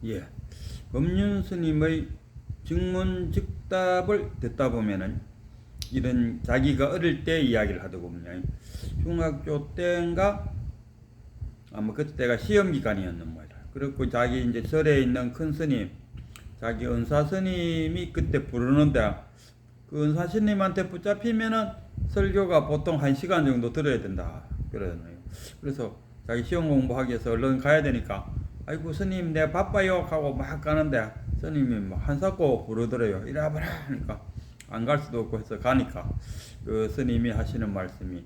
예. 법륜 스님의 증문즉답을 듣다 보면은 이런 자기가 어릴 때 이야기를 하더군요. 중학교 때인가 아마 그때가 시험 기간이었는 모양이다. 그리고 자기 이제 절에 있는 큰 스님, 자기 은사 스님이 그때 부르는데 그 은사 스님한테 붙잡히면은 설교가 보통 1시간 정도 들어야 된다 그러잖아요. 그래서 자기 시험 공부하기 위해서 얼른 가야 되니까 아이고 스님 내가 바빠요 하고 막 가는데 스님이 막 한사코 부르더래요. 이리 와봐라 하니까 안 갈 수도 없고 해서 가니까 그 스님이 하시는 말씀이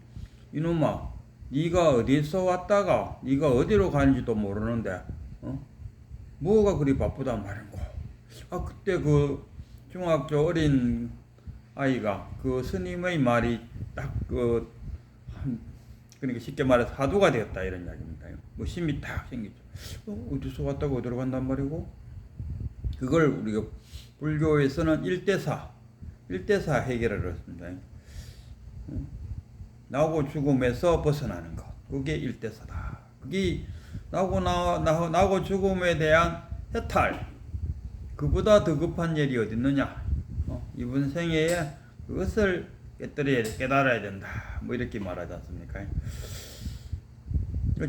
이놈아 네가 어디서 왔다가 네가 어디로 가는지도 모르는데 뭐가 그리 바쁘단 말인고. 아 그때 그 중학교 어린 아이가 그 스님의 말이 딱 그러니까 쉽게 말해서 사도가 되었다 이런 이야기입니다. 뭐 힘이 딱 생기죠. 어디서 왔다고 어디로 간단 말이고 그걸 우리가 불교에서는 1대4 해결을 했습니다. 나고 죽음에서 벗어나는 것 그게 1대4다. 그게 나고 죽음에 대한 해탈 그보다 더 급한 일이 어디 있느냐. 이번 생애에 그것을 깨달아야 된다. 뭐 이렇게 말하지 않습니까?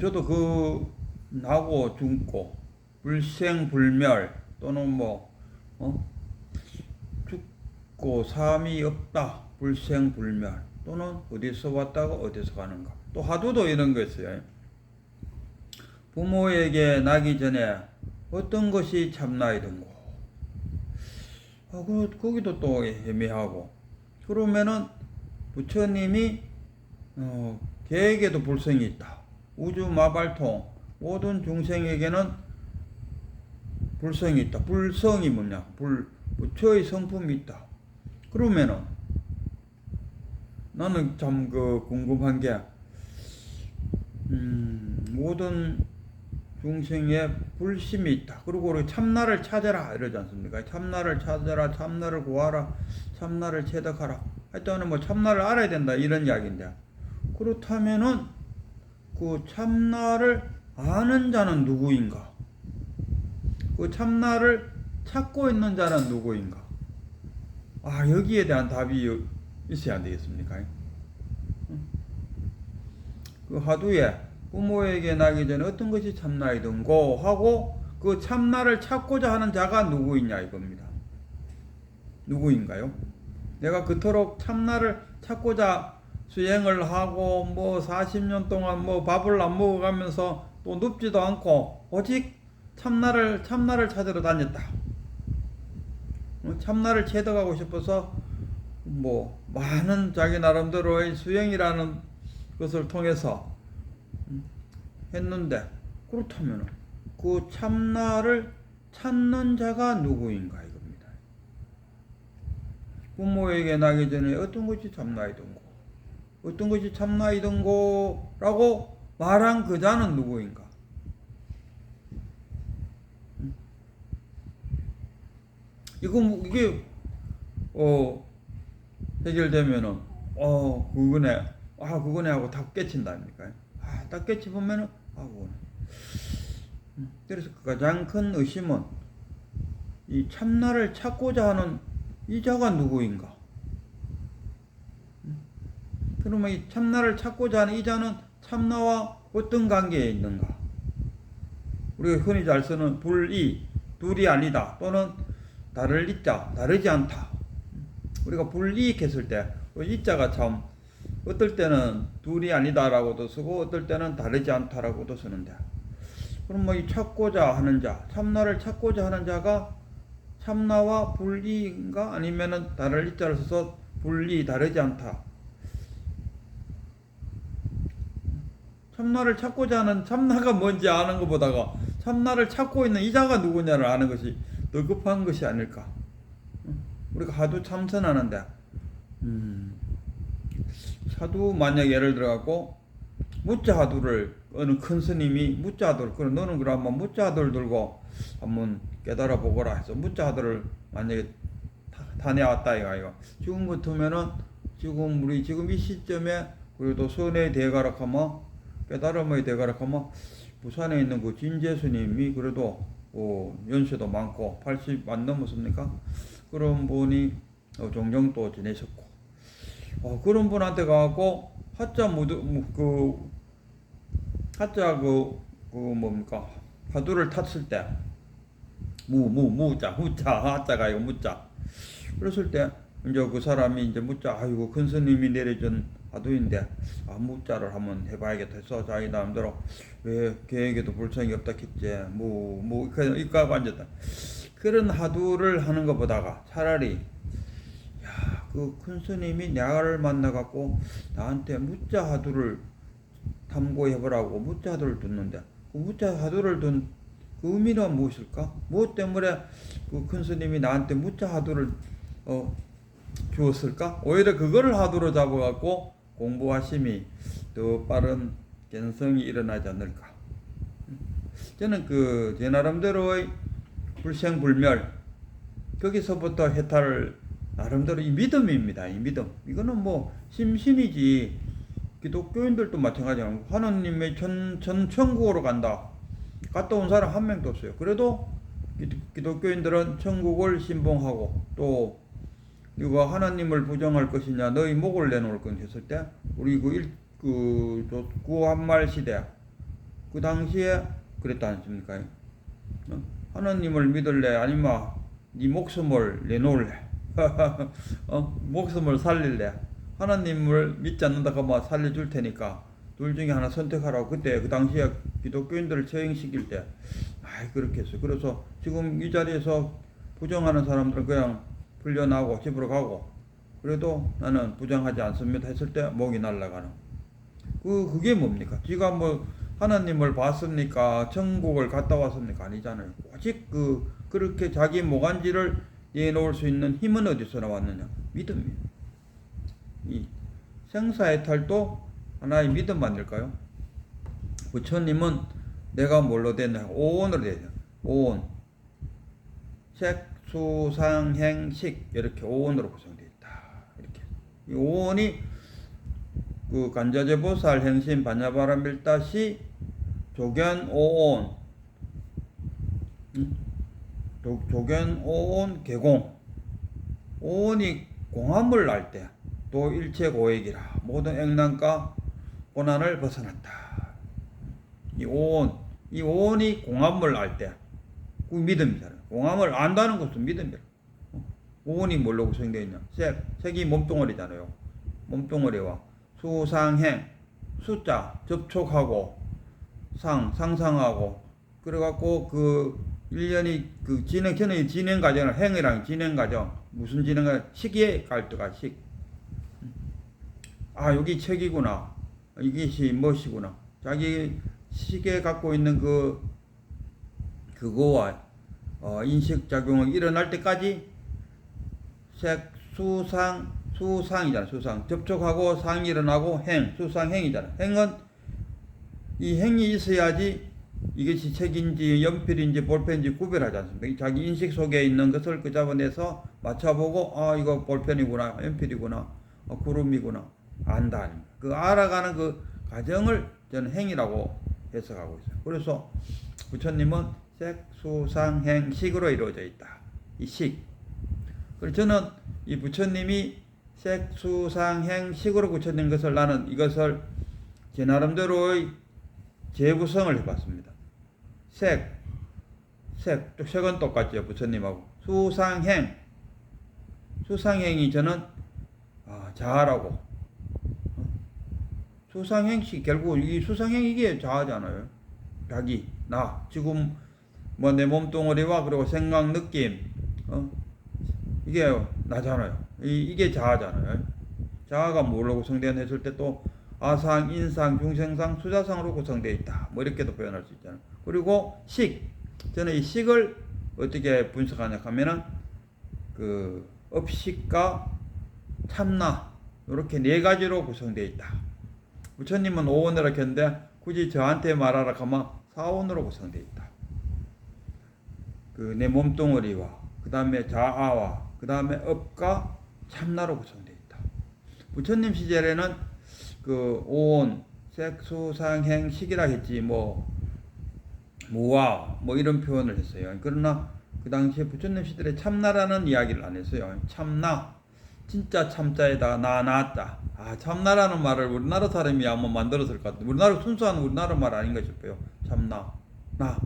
저도 그 나고 죽고 불생불멸 또는 죽고 삶이 없다. 불생불멸 또는 어디서 왔다가 어디서 가는가. 또 하도도 이런 거 있어요. 부모에게 나기 전에 어떤 것이 참나이든고. 거기도 또 애매하고. 그러면은 부처님이 개에게도 불성이 있다. 우주 마발통 모든 중생에게는 불성이 있다. 불성이 뭐냐? 부처의 성품이 있다. 그러면은 나는 참 궁금한 게 모든 중생에 불심이 있다. 그리고 우리 참나를 찾아라 이러지 않습니까? 참나를 찾아라, 참나를 구하라, 참나를 체득하라. 하여튼 뭐 참나를 알아야 된다 이런 이야기인데 그렇다면은 그 참나를 아는 자는 누구인가? 그 참나를 찾고 있는 자는 누구인가? 여기에 대한 답이 있어야 안 되겠습니까? 그 하두에 부모에게 나기 전에 어떤 것이 참나이든고 하고 그 참나를 찾고자 하는 자가 누구이냐 이겁니다. 누구인가요? 내가 그토록 참나를 찾고자 수행을 하고 40년 동안 밥을 안 먹어가면서 또 눕지도 않고 오직 참나를 찾으러 다녔다. 참나를 체득하고 싶어서 많은 자기 나름대로의 수행이라는 것을 통해서 했는데 그렇다면 그 참나를 찾는 자가 누구인가 이겁니다. 부모에게 나기 전에 어떤 것이 참나이든고 어떤 것이 참나이든고 라고 말한 그 자는 누구인가? 이게 해결되면은 그거네 하고 다 깨친다니까. 딱 깨치보면은 그거네. 그래서 가장 큰 의심은 이 참나를 찾고자 하는 이 자가 누구인가? 그러면 이 참나를 찾고자 하는 이 자는 참나와 어떤 관계에 있는가? 우리가 흔히 잘 쓰는 불이 둘이 아니다 또는 다를 이자 다르지 않다. 우리가 불이익했을 때 이자가 참 어떨 때는 둘이 아니다라고도 쓰고 어떨 때는 다르지 않다라고도 쓰는데 그럼 이 찾고자 하는 자 참나를 찾고자 하는 자가 참나와 불이인가 아니면은 다를 이자를 써서 불이 다르지 않다. 참나를 찾고자 하는 참나가 뭔지 아는 것보다가 참나를 찾고 있는 이 자가 누구냐를 아는 것이 더 급한 것이 아닐까. 우리가 하도 참선하는데 사두 만약 예를 들어갖고 무자하두를 어느 큰 스님이 무자하두를 그래 너는 그럼 한번 무자하두를 들고 한번 깨달아 보거라 해서 무자하두를 만약에 다녀왔다 이거 지금 같으면은 지금 우리 지금 이 시점에 그래도 선의 대가락하면 깨달음의 대가락하면 부산에 있는 그 진제 스님이 그래도 연세도 많고 80 안 넘었습니까? 그런 분이 종종 또 지내셨고 그런 분한테 가고 하자 하자 뭡니까 화두를 탔을 때 무자 하자가 이거 무자 그랬을 때 이제 그 사람이 이제 무자 아이고 큰 스님이 내려준 화두인데 무자를 한번 해봐야겠다 해서 자기 나름대로 왜 계획에도 불성이 없다 했지 이까고 앉았다. 그런 화두를 하는 것보다가 차라리 그 큰 스님이 나를 만나갖고 나한테 무자 화두를 탐구해보라고 무자 화두를 듣는데 그 무자 화두를 든 그 의미는 무엇일까? 무엇 때문에 그 큰 스님이 나한테 무자 화두를 주었을까? 오히려 그거를 화두로 잡아갖고 공부하심이 더 빠른 견성이 일어나지 않을까? 저는 제 나름대로의 불생불멸 거기서부터 해탈을 나름대로 이 믿음입니다. 이 믿음. 이거는 뭐 심신이지. 기독교인들도 마찬가지고 하나님의 천국으로 갔다 온 사람 한 명도 없어요. 그래도 기독교인들은 천국을 신봉하고 또 이거 하나님을 부정할 것이냐 너희 목을 내놓을 것 했을 때 우리 구한말 시대 그 당시에 그랬지 않습니까? 하나님을 믿을래 아니면 네 목숨을 내놓을래 목숨을 살릴래 하나님을 믿지 않는다 그러면 살려줄 테니까 둘 중에 하나 선택하라고 그때 그 당시에 기독교인들을 처형시킬 때 그렇게 했어요. 그래서 지금 이 자리에서 부정하는 사람들은 그냥 풀려나고 집으로 가고 그래도 나는 부정하지 않습니다 했을 때 목이 날아가는 그게 뭡니까? 지가 뭐 하나님을 봤습니까? 천국을 갔다 왔습니까? 아니잖아요. 오직 그렇게 자기 모간지를 내놓을 수 있는 힘은 어디서 나왔느냐? 믿음이에요. 이 생사해탈도 하나의 믿음 아닐까요? 부처님은 내가 뭘로 됐냐? 오온으로 되죠. 오온. 색, 수, 상, 행, 식 이렇게 오온으로 구성되어 있다. 이렇게. 이 오온이 간자재보살 행신 반야바라밀다시 조견 오온 조견 오온 개공 오온이 공함을 날 때 또 일체 고액이라 모든 액난과 고난을 벗어났다. 이 오온이 공함을 알 때 그 믿음이잖아요. 공함을 안다는 것은 믿음이에요. 오온이 뭘로 구성되어 있냐? 색이 몸뚱어리잖아요. 몸뚱어리와 수상행 숫자 접촉하고 상상하고 그래갖고 일련이 진행 과정을 행이랑 진행 과정 무슨 진행 과정 시기에 갈등가 여기 책이구나 이것이 무엇이구나 자기 시계에 갖고 있는 그거와 인식 작용이 일어날 때까지 색 수상이잖아. 수상 접촉하고 상이 일어나고 수상행이잖아. 행은 이 행이 있어야지 이것이 책인지 연필인지 볼펜인지 구별하지 않습니까? 자기 인식 속에 있는 것을 잡아내서 맞춰보고 이거 볼펜이구나 연필이구나 구름이구나 안다. 알아가는 그 과정을 저는 행이라고 해석하고 있어요. 그래서 부처님은 색, 수, 상, 행, 식으로 이루어져 있다. 이 식. 그래서 저는 이 부처님이 색, 수, 상, 행, 식으로 구체된 것을 나는 이것을 제 나름대로의 재구성을 해봤습니다. 색은 똑같죠. 부처님하고. 수상행이 저는 자아라고. 수상행식 결국 이 수상행 이게 자아잖아요. 자기, 나, 지금 뭐 내 몸뚱어리와 그리고 생각, 느낌, 이게 나잖아요. 이게 자아잖아요. 자아가 뭘로 구성되어 했을 때 또 아상, 인상, 중생상, 수자상으로 구성되어 있다. 뭐 이렇게도 표현할 수 있잖아요. 그리고 저는 이 식을 어떻게 분석하냐 하면은 업식과 참나 이렇게 네 가지로 구성되어 있다. 부처님은 5원으로 했는데 굳이 저한테 말하라 하면 4원으로 구성되어 있다. 내 몸뚱어리와 그 다음에 자아와 그 다음에 업과 참나로 구성되어 있다. 부처님 시절에는 5원 색, 수, 상, 행, 식이라 했지 무와 뭐 이런 표현을 했어요. 그러나 그 당시에 부처님 시절에 참나라는 이야기를 안 했어요. 참나, 진짜 참자에다가 나자. 아, 참나라는 말을 우리나라 사람이 아마 만들었을 것 같아요. 우리나라 순수한 우리나라 말 아닌가 싶어요. 참나, 나,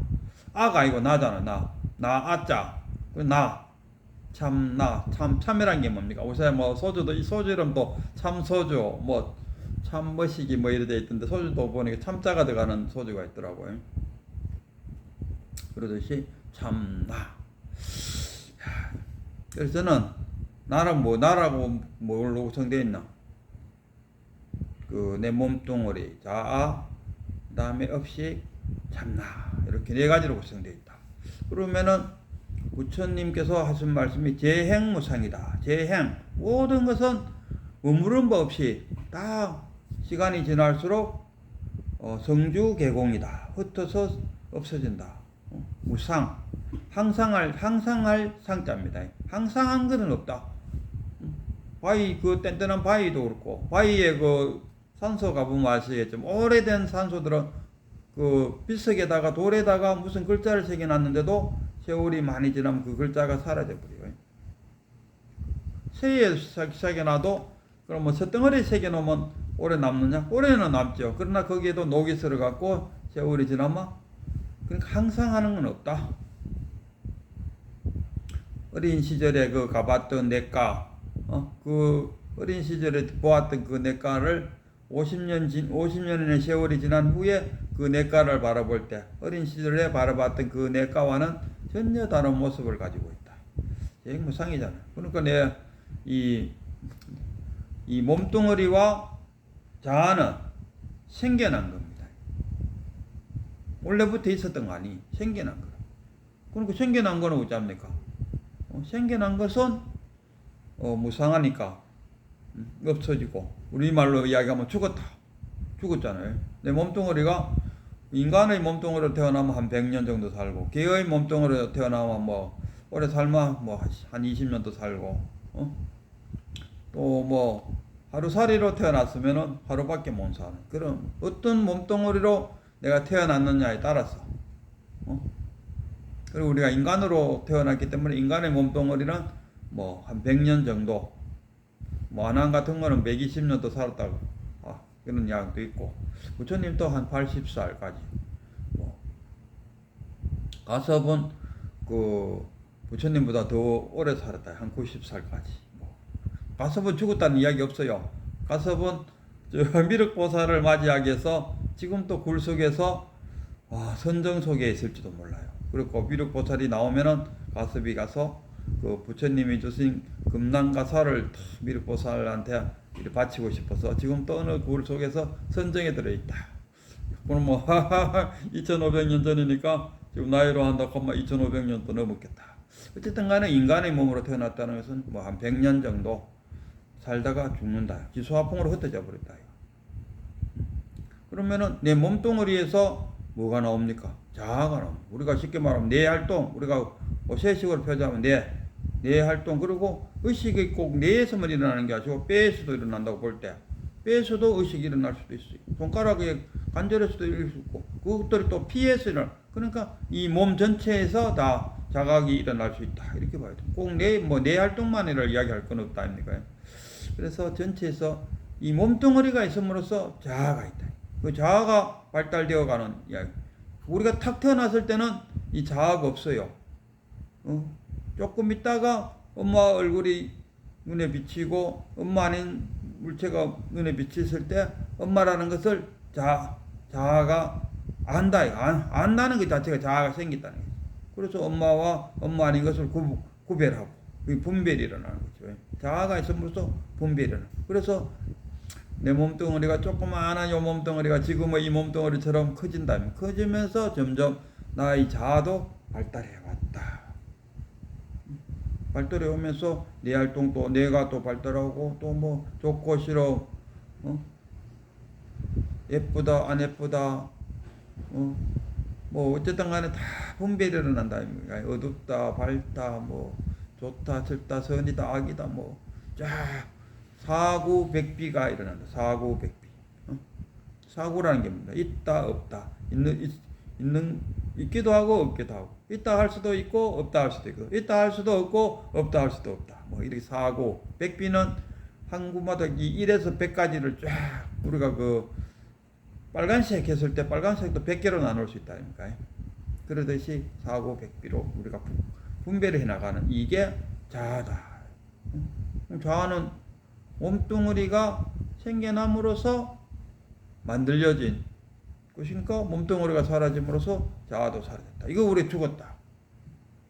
아가 아니고 나잖아. 나 아자, 나, 참나, 참이란 게 뭡니까? 요새 뭐 소주도 이 소주 이름도 참소주, 뭐 참머시기 뭐 이래 돼 있던데 소주도 보니까 참자가 들어가는 소주가 있더라고요. 그러듯이 참나. 그래서 저는 나라고 뭘로 구성되어 있나? 그 내 몸뚱어리 자아, 그다음에 업식, 참나 이렇게 네 가지로 구성되어 있다. 그러면은 부처님께서 하신 말씀이 재행무상이다. 재행 모든 것은 머무른 바 없이 다 시간이 지날수록 성주개공이다. 흩어서 없어진다. 무상 항상할 상자입니다. 항상한 것은 없다. 바위 그 뗀뗀한 바위도 그렇고 바위에 그 산소 가보면 아시겠지만 오래된 산소들은 그 비석에다가 돌에다가 무슨 글자를 새겨놨는데도 세월이 많이 지나면 그 글자가 사라져 버려요. 새에 새겨놔도 그럼 뭐 쇳덩어리에 새겨놓으면 오래 남느냐? 오래는 남죠. 그러나 거기에도 녹이 들어갔고 세월이 지나면 그러니까 항상 하는 건 없다. 어린 시절에 그 가봤던 내과, 그 어린 시절에 보았던 그 내과를 50년의 세월이 지난 후에 그 내과를 바라볼 때 어린 시절에 바라봤던 그 내과와는 전혀 다른 모습을 가지고 있다. 이게 무상이잖아. 그러니까 이 몸뚱어리와 자아는 생겨난 겁니다. 원래부터 있었던 거 아니, 생겨난 거. 그러니까 생겨난 거는 어찌합니까? 생겨난 것은 무상하니까 없어지고 우리말로 이야기하면 죽었잖아요. 내 몸뚱어리가 인간의 몸뚱어리로 태어나면 한 100년 정도 살고 개의 몸뚱어리로 태어나면 뭐 오래 살면 뭐 한 20년도 살고 또 뭐 하루살이로 태어났으면은 하루밖에 못 사는 그런 어떤 몸뚱어리로 내가 태어났느냐에 따라서 그리고 우리가 인간으로 태어났기 때문에 인간의 몸뚱어리는 뭐 한 100년 정도 뭐 아난 같은 거는 120년도 살았다고 그런 이야기도 있고 부처님도 한 80살까지 가섭은 그 부처님보다 더 오래 살았다 한 90살까지 가섭은 죽었다는 이야기 없어요. 가섭은 미륵보살을 맞이하기 위해서 지금 또 굴 속에서 선정 속에 있을지도 몰라요. 그리고 미륵보살이 나오면은 가섭이 가서 그 부처님이 주신 금난가사를 미륵보살한테 바치고 싶어서 지금 또 어느 굴 속에서 선정에 들어있다. 그럼 뭐 2500년 전이니까 지금 나이로 한다고 하면 2500년도 넘었겠다. 어쨌든 간에 인간의 몸으로 태어났다는 것은 뭐 한 100년 정도 살다가 죽는다. 기소화풍으로 흩어져 버렸다. 그러면은 내 몸뚱어리에서 뭐가 나옵니까? 자아가 나옵니다. 우리가 쉽게 말하면 뇌 활동, 우리가 세식으로 표현하면 뇌 활동, 그리고 의식이 꼭 뇌에서만 일어나는 게 아니고 뼈에서도 일어난다고 볼 때, 뼈에서도 의식이 일어날 수도 있어요. 손가락에 관절에서도 일어날 수 있고, 그것들이 또 피에서 일어나. 그러니까 이 몸 전체에서 다 자각이 일어날 수 있다. 이렇게 봐야 돼. 꼭 뇌 활동만을 이야기할 건 없다 아닙니까? 그래서 전체에서 이 몸뚱어리가 있음으로써 자아가 있다. 그 자아가 발달되어 가는 이야기. 우리가 탁 태어났을 때는 이 자아가 없어요. 조금 있다가 엄마 얼굴이 눈에 비치고 엄마 아닌 물체가 눈에 비쳤을 때 엄마라는 것을 자아가 안다. 안다는 것 자체가 자아가 생겼다는 거죠. 그래서 엄마와 엄마 아닌 것을 구별하고 분별이 일어나는 거죠. 자아가 있음으로써 분별이 일어나는 거죠. 그래서 내 몸뚱어리가 조그마한 이 몸뚱어리가 지금의 이 몸뚱어리처럼 커진다면 커지면서 점점 나의 자아도 발달해 왔다. 발달해 오면서 내 활동도 내가 또 발달하고 또 뭐 좋고 싫어 예쁘다 안 예쁘다 뭐 어쨌든 간에 다 분별이 일어난다. 어둡다 밝다 뭐 좋다 싫다 선이다 악이다 뭐 쫙 사구백비가 일어난다. 사구백비. 사구라는 게 뭡니까? 있다 없다. 있기도 하고 없기도 하고, 있다 할 수도 있고 없다 할 수도 있고, 있다 할 수도 없고 없다 할 수도 없다. 뭐 이렇게 사고, 백비는 항구마다 이 1에서 100까지를 쫙 우리가 그 빨간색 했을 때 빨간색도 100개로 나눌 수 있다 아닙니까? 그러듯이 사고 백비로 우리가 분배를 해나가는 이게 자아다. 자아는 몸뚱어리가 생겨남으로써 만들어진 것이니까 몸뚱어리가 사라짐으로써 자아도 사라졌다. 이거 우리 죽었다.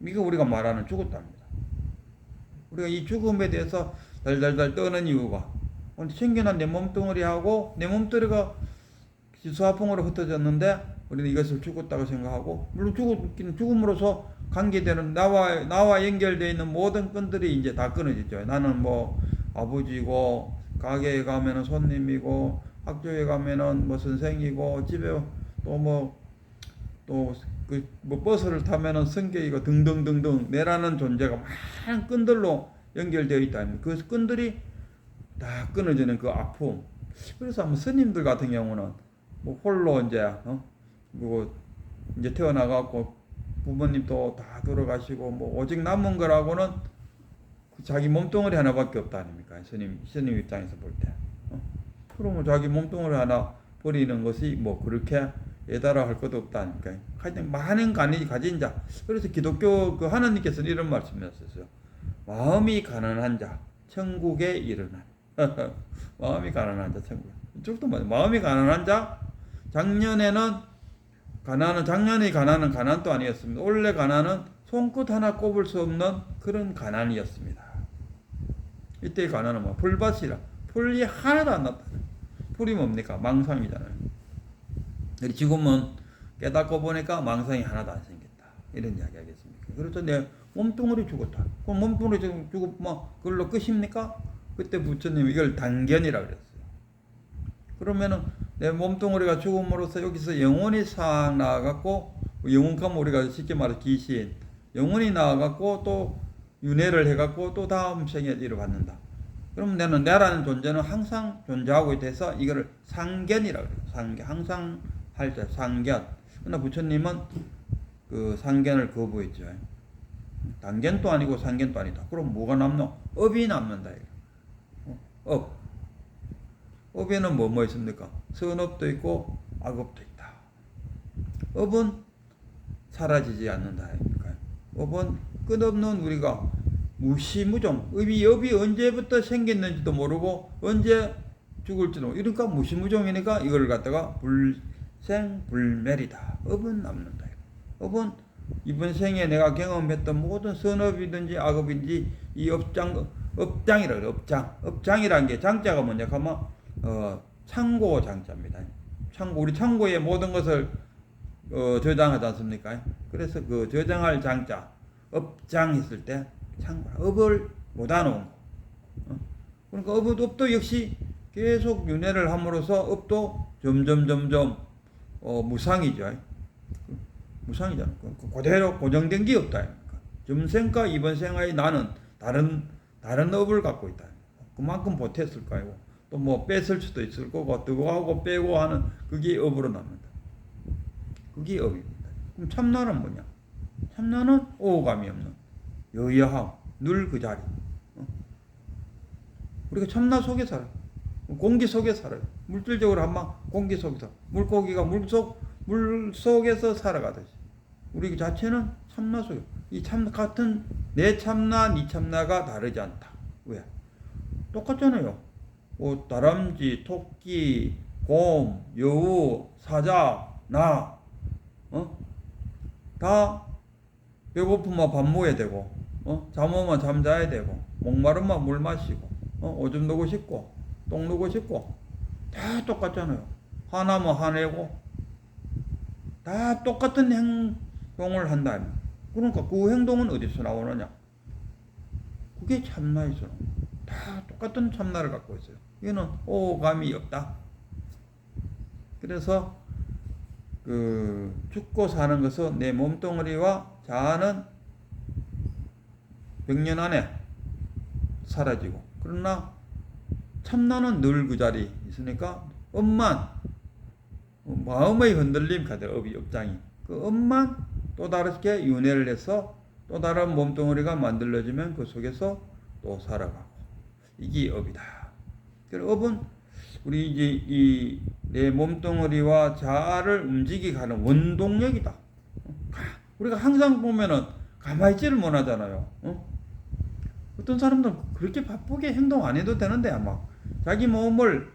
이거 우리가 말하는 죽었답니다. 우리가 이 죽음에 대해서 달달달 떠는 이유가 생겨난 내 몸뚱어리하고 내 몸뚱어리가 지수화풍으로 흩어졌는데 우리는 이것을 죽었다고 생각하고, 물론 죽음으로써 관계되는 나와 연결되어 있는 모든 끈들이 이제 다 끊어지죠. 나는 뭐 아버지고, 가게에 가면은 손님이고, 학교에 가면은 뭐 선생이고, 집에 뭐 버스를 타면은 승객이고 등등등등 내라는 존재가 많은 끈들로 연결되어 있다. 그 끈들이 다 끊어지는 그 아픔. 그래서 한번 스님들 같은 경우는 뭐 홀로 이제 태어나갖고 부모님도 다 돌아가시고 뭐 오직 남은 거라고는 자기 몸뚱어리 하나밖에 없다 아닙니까? 스님 입장에서 볼 때. 그러면 자기 몸뚱어리 하나 버리는 것이 뭐 그렇게 애달아 할 것도 없다 아닙니까? 하여튼 많은 간이 가진 자. 그래서 기독교 그 하나님께서는 이런 말씀하셨어요. 마음이 가난한 자 천국에 이르나니. 마음이 가난한 자 천국. 이쪽도 마음이 가난한 자. 작년의 가난은 가난도 아니었습니다. 원래 가난은 손끝 하나 꼽을 수 없는 그런 가난이었습니다. 이때의 가난은 뭐 풀밭이라 풀이 하나도 안 났다. 풀이 뭡니까? 망상이잖아요. 지금은 깨닫고 보니까 망상이 하나도 안 생겼다. 이런 이야기 하겠습니까? 그래서 내 몸뚱어리 죽었다. 그럼 몸뚱어리 죽고 뭐 그걸로 끝입니까? 그때 부처님이 이걸 단견이라 그랬어요. 그러면은 내 몸뚱어리가 죽음으로써 여기서 영혼이 싹 나와갖고, 영혼하면 우리가 쉽게 말해 귀신, 영혼이 나와갖고 또 윤회를 해갖고 또 다음 생에 일을 받는다. 그럼 내라는 존재는 항상 존재하고 있어서 이거를 상견이라 그래요. 상견, 항상 할 때 상견. 그러나 부처님은 그 상견을 거부했죠. 단견도 아니고 상견도 아니다. 그럼 뭐가 남노? 업이 남는다. 업에는 뭐 있습니까? 선업도 있고 악업도 있다. 업은 사라지지 않는다. 업은 끝없는 우리가 무시무종. 업이 언제부터 생겼는지도 모르고 언제 죽을지도 모르고. 그러니까 무시무종이니까 이걸 갖다가 불생불멸이다. 업은 남는다. 업은 이번 생에 내가 경험했던 모든 선업이든지 악업인지 이 업장이라 그래요. 업장이라는 게 장자가 뭐냐 하면 창고 장자입니다. 우리 창고에 모든 것을 저장하지 않습니까? 그래서 그 저장할 장자, 업장 했을 때 창고, 업을 못 안놓은 거. 그러니까 업도 역시 계속 윤회를 함으로써 업도 점점 무상이죠. 무상이잖아. 그대로 고정된 게 없다. 점생과 이번 생의 나는 다른 업을 갖고 있다. 그만큼 보탰을 거고, 또 뭐 뺐을 수도 있을 거고, 뜨거워하고 빼고 하는 그게 업으로 남는다. 그게 업입니다. 그럼 참나는 뭐냐? 참나는 오감이 없는 여여함, 늘 그 자리. 우리가 참나 속에 살아요. 공기 속에 살아요. 물질적으로 한번 공기 속에서, 물고기가 물 속에서 살아가듯이 우리 자체는 참나 속에, 이 참 같은 내 참나, 네 참나가 다르지 않다. 왜? 똑같잖아요. 다람쥐, 토끼, 곰, 여우, 사자, 나, 다 배고프면 밥 먹어야 되고, 잠오면 잠자야 되고, 목마르면 물 마시고, 오줌 누고 싶고, 똥 누고 싶고, 다 똑같잖아요. 화나면 화내고, 다 똑같은 행동을 한다. 그러니까 그 행동은 어디서 나오느냐? 그게 참나에서 다 똑같은 참나를 갖고 있어요. 이거는 오감이 없다. 그래서 죽고 사는 것은 내 몸뚱어리와 자아는 100년 안에 사라지고, 그러나 참나는 늘 그 자리 있으니까 업만 마음의 흔들림 가대 업장이 그 업만 또 다르게 윤회를 해서 또 다른 몸뚱어리가 만들어지면 그 속에서 또 살아가고 이게 업이다. 그래서 업은 우리 이제 이 내 몸뚱어리와 자아를 움직이게 하는 원동력이다. 우리가 항상 보면은 가만히 있지를 못하잖아요. 어떤 사람들은 그렇게 바쁘게 행동 안 해도 되는데 아마 자기 몸을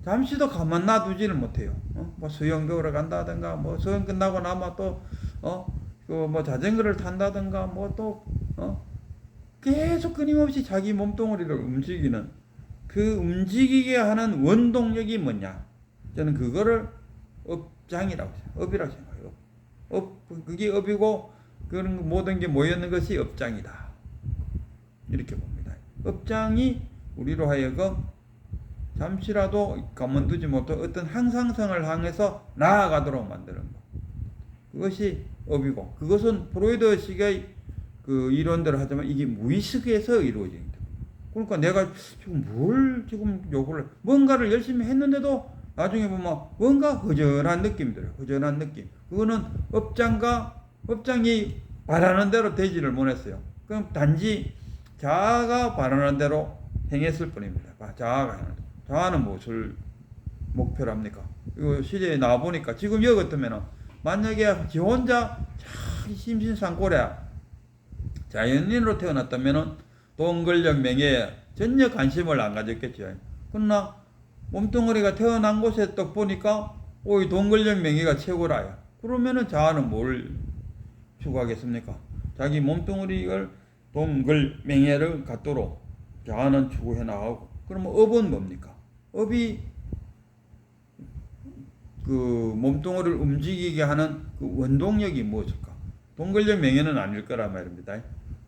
잠시도 가만 놔두지를 못해요. 뭐 수영 배우러 간다든가, 뭐 수영 끝나고 나면 또, 그 뭐 자전거를 탄다든가, 뭐 또, 계속 끊임없이 자기 몸뚱어리를 움직이는 그 움직이게 하는 원동력이 뭐냐? 저는 그거를 업장이라고 생각해요. 업이라고 생각해요. 그게 업이고, 그런 모든 게 모여있는 것이 업장이다. 이렇게 봅니다. 업장이 우리로 하여금 잠시라도 가만두지 못하고 어떤 항상성을 향해서 나아가도록 만드는 것. 그것이 업이고, 그것은 프로이드식의 그 이론대로 하자면 이게 무의식에서 이루어집니다. 그러니까 내가 지금 지금 요구를, 뭔가를 열심히 했는데도 나중에 보면 뭔가 허전한 느낌이 들어요. 허전한 느낌. 그거는 업장이 바라는 대로 되지를 못했어요. 그럼 단지 자아가 바라는 대로 행했을 뿐입니다. 자아는 무엇을 목표로 합니까? 이거 시대에 나와보니까 지금 여기 같으면은 만약에 지 혼자 참 심신상골에 자연인으로 태어났다면은 돈, 권력, 명예에 전혀 관심을 안 가졌겠죠. 그러나 몸뚱어리가 태어난 곳에 딱 보니까 이 돈, 권력, 명예가 최고라요. 그러면은 자아는 뭘 추구하겠습니까? 자기 몸뚱어리를 돈, 권, 명예를 갖도록 자아는 추구해 나가고, 그러면 업은 뭡니까? 업이 그 몸뚱어리를 움직이게 하는 그 원동력이 무엇일까? 돈, 권력, 명예는 아닐 거란 말입니다.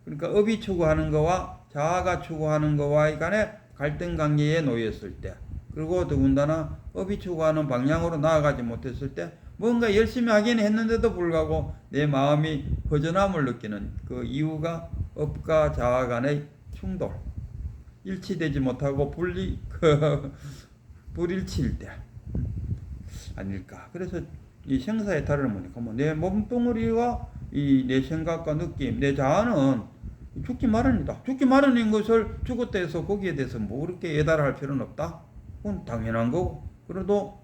그러니까 업이 추구하는 거와 자아가 추구하는 거와의 간에 갈등 관계에 놓였을 때, 그리고 더군다나 업이 추구하는 방향으로 나아가지 못했을 때 뭔가 열심히 하긴 했는데도 불구하고 내 마음이 허전함을 느끼는 그 이유가 업과 자아 간의 충돌, 일치되지 못하고 불일치일 때 아닐까. 그래서 이 생사의 탈을 보니까 내 몸뚱어리와 이 내 생각과 느낌, 내 자아는 죽기 마련이다. 죽기 마련인 것을 죽었다 해서 거기에 대해서 뭐 그렇게 예달할 필요는 없다. 그건 당연한 거고. 그래도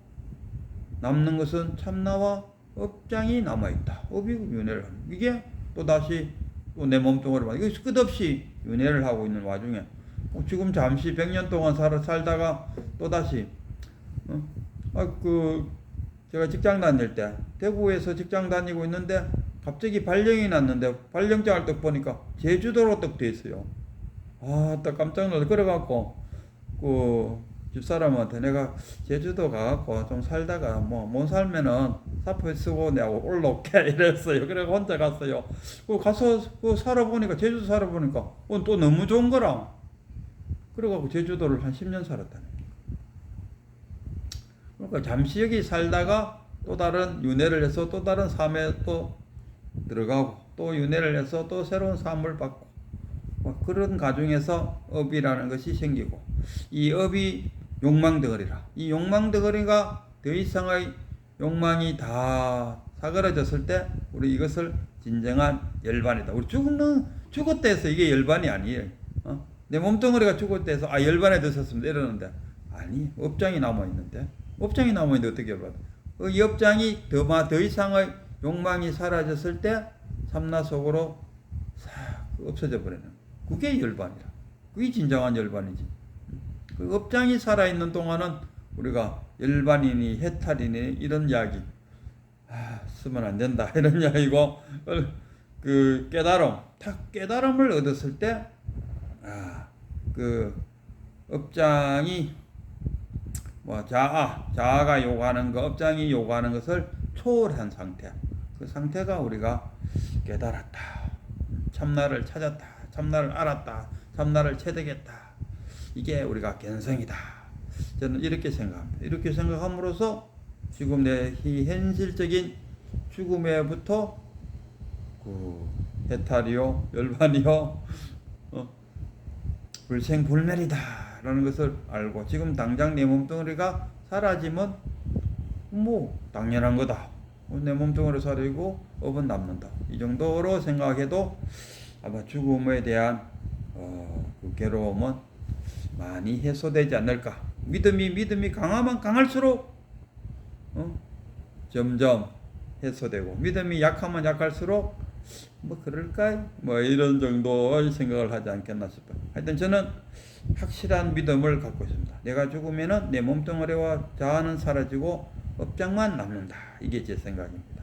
남는 것은 참나와 업장이 남아있다. 업이고 윤회를 하는. 이게 또다시 또 내 몸뚱어리만 이거 끝없이 윤회를 하고 있는 와중에 지금 잠시 100년 동안 살다가 또다시 제가 직장 다닐 때 대구에서 직장 다니고 있는데 갑자기 발령이 났는데 발령장을 딱 보니까 제주도로 딱 돼 있어요. 딱 깜짝 놀라. 그래갖고 그 집사람한테 내가 제주도 가갖고 좀 살다가 못 살면은 사표 쓰고 내가 올라올게 이랬어요. 그래서 혼자 갔어요. 가서 살아보니까 제주도 살아보니까 또 너무 좋은 거라. 그래갖고 제주도를 한 10년 살았다는. 그러니까 잠시 여기 살다가 또 다른 윤회를 해서 또 다른 삶에 또 들어가고 또 윤회를 해서 또 새로운 삶을 받고 그런 과정에서 업이라는 것이 생기고, 이 업이 욕망덩어리라. 이 욕망덩어리가 더 이상의 욕망이 다 사그라졌을 때 우리 이것을 진정한 열반이다. 우리 죽었다 해서 이게 열반이 아니에요. 내 몸뚱어리가 죽었다 해서 열반에 드셨습니다 이러는데 아니, 업장이 남아있는데 어떻게 열반? 이 업장이 더 이상의 욕망이 사라졌을 때 참나 속으로 싹 없어져 버리는, 그게 열반이라. 그게 진정한 열반이지. 그 업장이 살아있는 동안은 우리가 열반이니 해탈이니 이런 이야기 쓰면 안 된다 이런 이야기고, 그 깨달음을 얻었을 때 그 업장이 자아가 요구하는 거, 업장이 요구하는 것을 초월한 상태, 그 상태가 우리가 깨달았다, 참나를 찾았다, 참나를 알았다, 참나를 체득했다, 이게 우리가 견성이다. 저는 이렇게 생각합니다. 이렇게 생각함으로써 지금 내 현실적인 죽음에부터 그 해탈이요, 열반이요, 불생불멸이다 라는 것을 알고, 지금 당장 내 몸뚱어리가 사라지면 당연한 거다. 내 몸뚱아리 살이고 업은 남는다. 이 정도로 생각해도 아마 죽음에 대한 그 괴로움은 많이 해소되지 않을까. 믿음이 강하면 강할수록 점점 해소되고, 믿음이 약하면 약할수록 뭐 그럴까요? 뭐 이런 정도의 생각을 하지 않겠나 싶어요. 하여튼 저는 확실한 믿음을 갖고 있습니다. 내가 죽으면은 내 몸뚱아리와 자아는 사라지고 업장만 남는다. 이게 제 생각입니다.